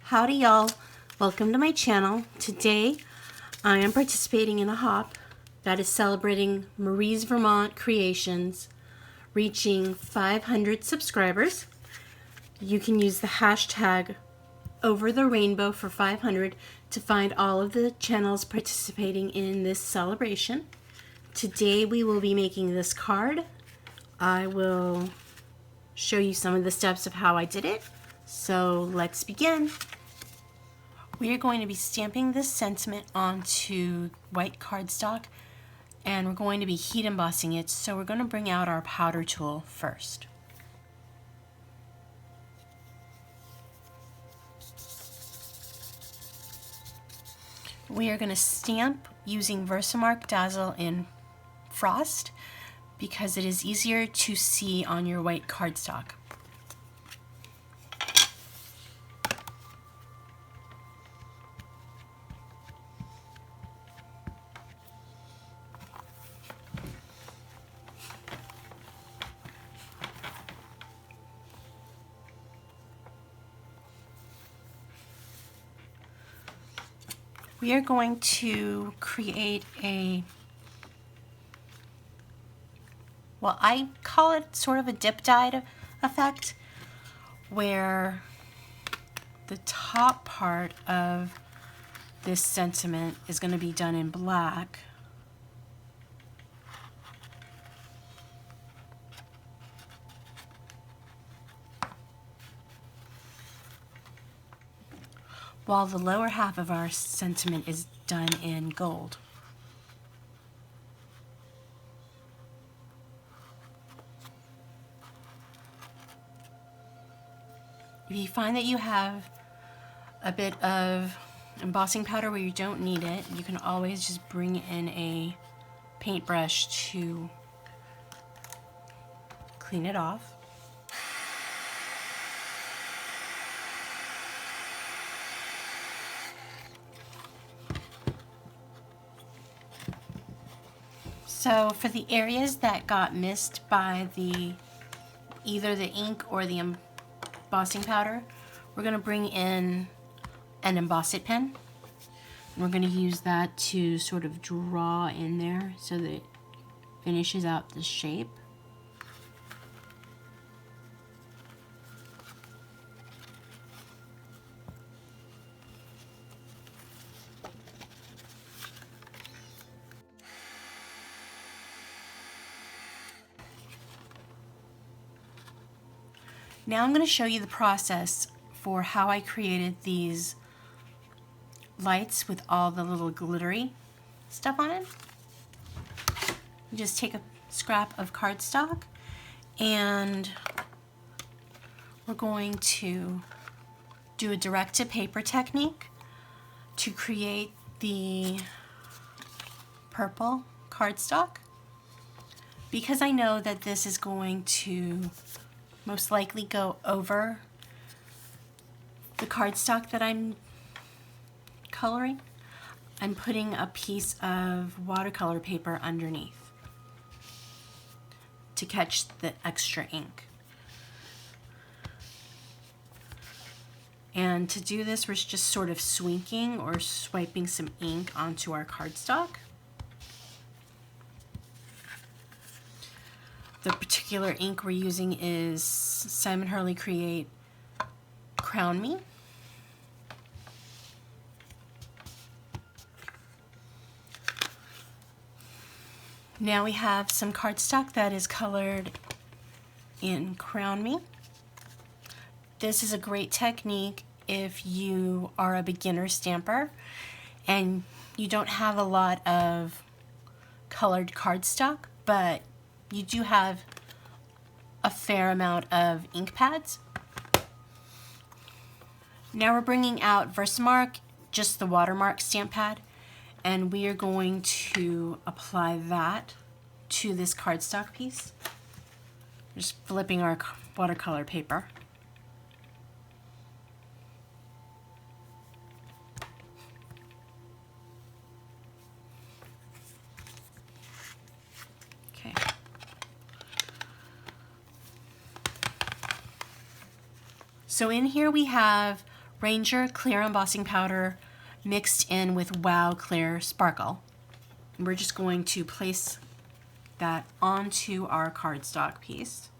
Howdy y'all, welcome to my channel. Today I am participating in a hop that is celebrating Marie's Vermont Creations reaching 500 subscribers. You can use the hashtag over the rainbow for 500 to find all of the channels participating in this celebration. Today we will be making this card. I will show you some of the steps of how I did it. So let's begin. We are going to be stamping this sentiment onto white cardstock and we're going to be heat embossing it. So we're going to bring out our powder tool first. We are going to stamp using VersaMark Dazzle in Frost because it is easier to see on your white cardstock. We are going to create a, well, I call it sort of a dip dyed effect, where the top part of this sentiment is going to be done in black. While the lower half of our sentiment is done in gold. If you find that you have a bit of embossing powder where you don't need it, you can always just bring in a paintbrush to clean it off. So for the areas that got missed by either the ink or the embossing powder, we're going to bring in an emboss it pen. And we're going to use that to sort of draw in there so that it finishes out the shape. Now I'm going to show you the process for how I created these lights with all the little glittery stuff on it. You just take a scrap of cardstock and we're going to do a direct to paper technique to create the purple cardstock. Because I know that this is going to most likely go over the cardstock that I'm coloring, I'm putting a piece of watercolor paper underneath to catch the extra ink. And to do this, we're just sort of swinking or swiping some ink onto our cardstock. The particular ink we're using is Simon Hurley Create Crown Me. Now we have some cardstock that is colored in Crown Me. This is a great technique if you are a beginner stamper and you don't have a lot of colored cardstock, but you do have a fair amount of ink pads. Now we're bringing out VersaMark, just the Watermark stamp pad, and we are going to apply that to this cardstock piece. Just flipping our watercolor paper. Okay. So in here we have Ranger Clear Embossing Powder mixed in with Wow Clear Sparkle. And we're just going to place that onto our cardstock piece.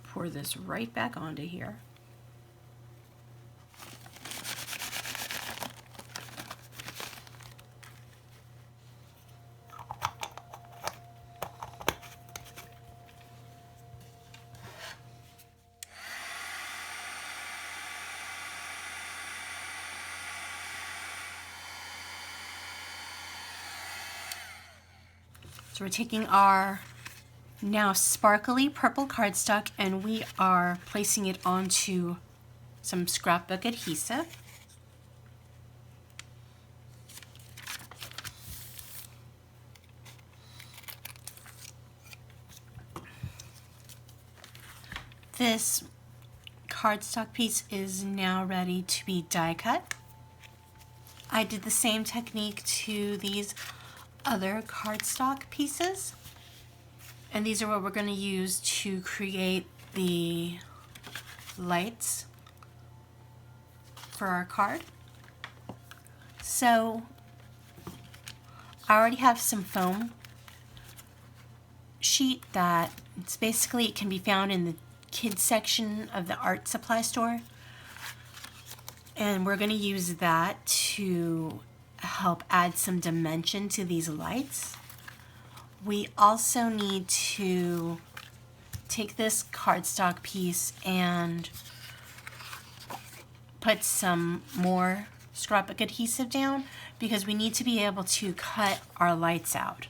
Pour this right back onto here. So we're taking our now sparkly purple cardstock and we are placing it onto some scrapbook adhesive. This cardstock piece is now ready to be die cut. I did the same technique to these other cardstock pieces, and these are what we're going to use to create the lights for our card. So I already have some foam sheet that it's basically, it can be found in the kids section of the art supply store, and we're going to use that to help add some dimension to these lights. We also need to take this cardstock piece and put some more scrapbook adhesive down because we need to be able to cut our lights out.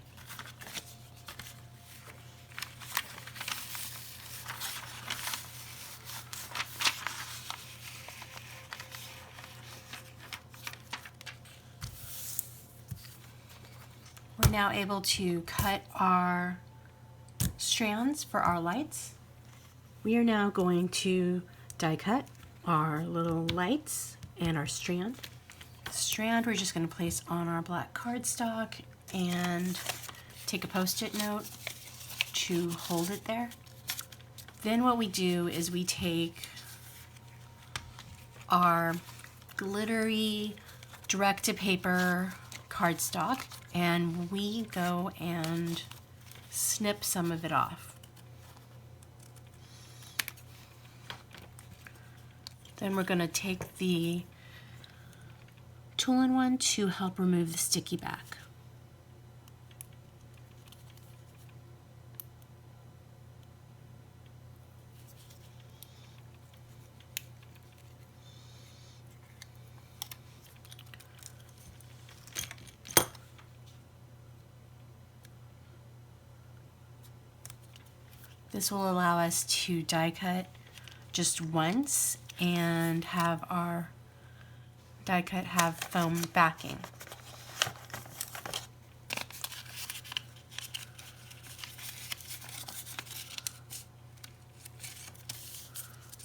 We're now able to cut our strands for our lights. We are now going to die cut our little lights and our strand. The strand we're just going to place on our black cardstock and take a post-it note to hold it there. Then what we do is we take our glittery direct-to-paper cardstock and we go and snip some of it off. Then we're going to take the tool-in-one to help remove the sticky back. This will allow us to die cut just once and have our die cut have foam backing.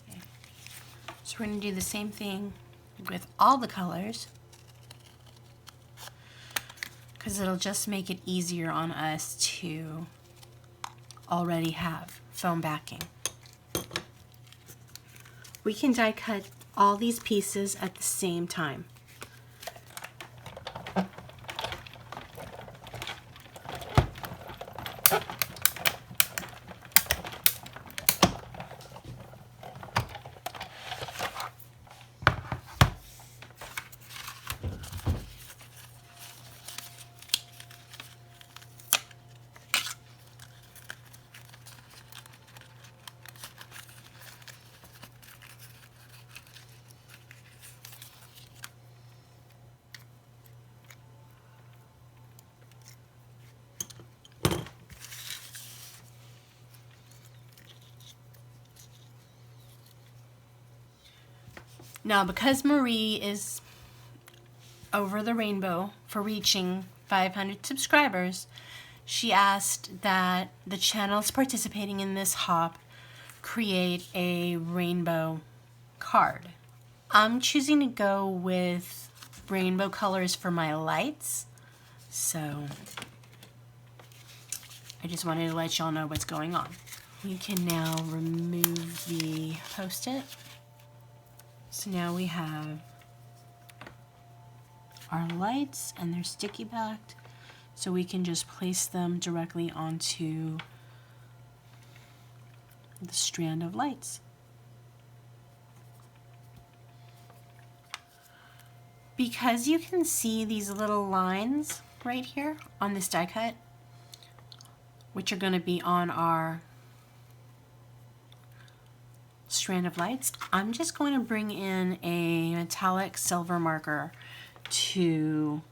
Okay. So we're going to do the same thing with all the colors because it'll just make it easier on us to already have foam backing. We can die cut all these pieces at the same time. Now, because Marie is over the rainbow for reaching 500 subscribers, she asked that the channels participating in this hop create a rainbow card. I'm choosing to go with rainbow colors for my lights, so I just wanted to let y'all know what's going on. We can now remove the post-it. So now we have our lights and they're sticky backed, so we can just place them directly onto the strand of lights. Because you can see these little lines right here on this die cut, which are going to be on our strand of lights, I'm just going to bring in a metallic silver marker to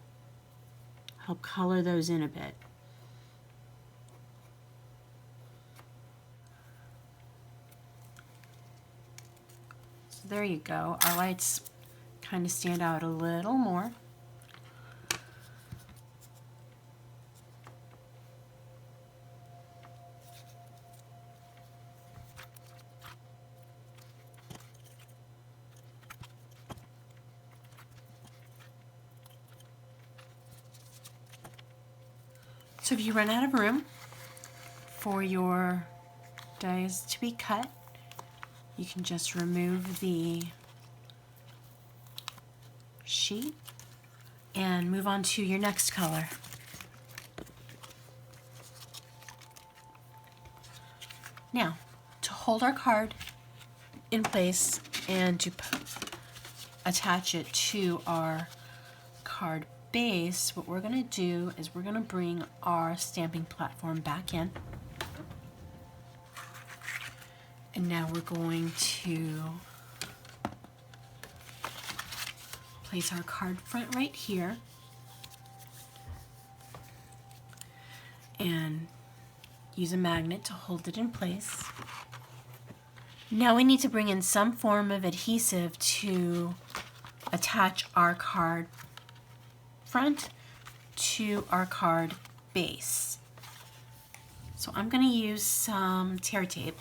help color those in a bit. So there you go. Our lights kind of stand out a little more. So if you run out of room for your dies to be cut, you can just remove the sheet and move on to your next color. Now, to hold our card in place and to attach it to our card base, what we're going to do is we're going to bring our stamping platform back in. And now we're going to place our card front right here and use a magnet to hold it in place. Now we need to bring in some form of adhesive to attach our card front to our card base. So I'm going to use some tear tape.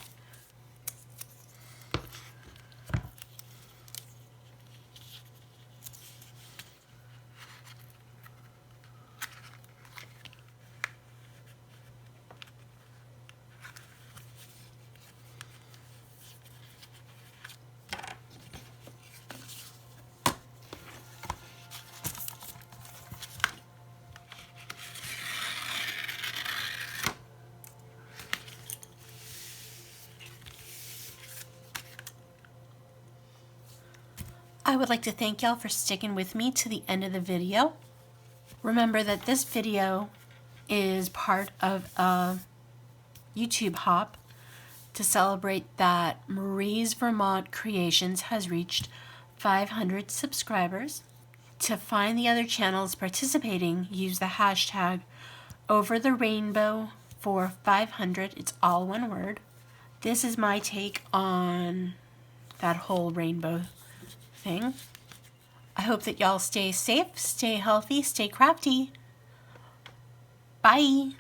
I would like to thank y'all for sticking with me to the end of the video. Remember that this video is part of a YouTube hop to celebrate that Marie's Vermont Creations has reached 500 subscribers. To find the other channels participating, use the hashtag #OverTheRainbow for 500. It's all one word. This is my take on that whole rainbow thing. I hope that y'all stay safe, stay healthy, stay crafty. Bye.